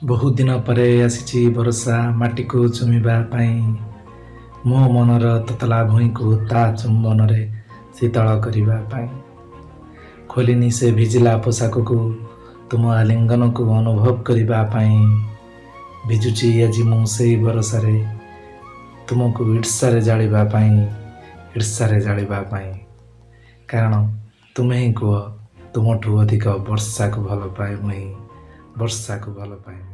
ବହୁତ ଦିନ ପରେ ଆସିଛି ବର୍ଷା ମାଟିକୁ ଚୁମିବା ପାଇଁ, ମୋ ମନର ତତଲା ଭୂଇଁକୁ ତା ଚୁମ୍ବନରେ ଶୀତଳ କରିବା ପାଇଁ। ଖୋଲିନି ସେ ଭିଜିଲା ପୋଷାକକୁ ତୁମ ଆଲିଙ୍ଗନକୁ ଅନୁଭବ କରିବା ପାଇଁ। ଭିଜୁଛି ଆଜି ମୁଁ ସେଇ ବରଷାରେ, ତୁମକୁ ଈର୍ଷାରେ ଜାଳିବା ପାଇଁ, ଈର୍ଷାରେ ଜାଳିବା ପାଇଁ। କାରଣ ତୁମେ ହିଁ କୁହ, ତୁମଠୁ ଅଧିକ ବର୍ଷାକୁ ଭଲ ପାଏ ମୁଇଁ, ବର୍ଷାକୁ ଭଲ ପାଏ।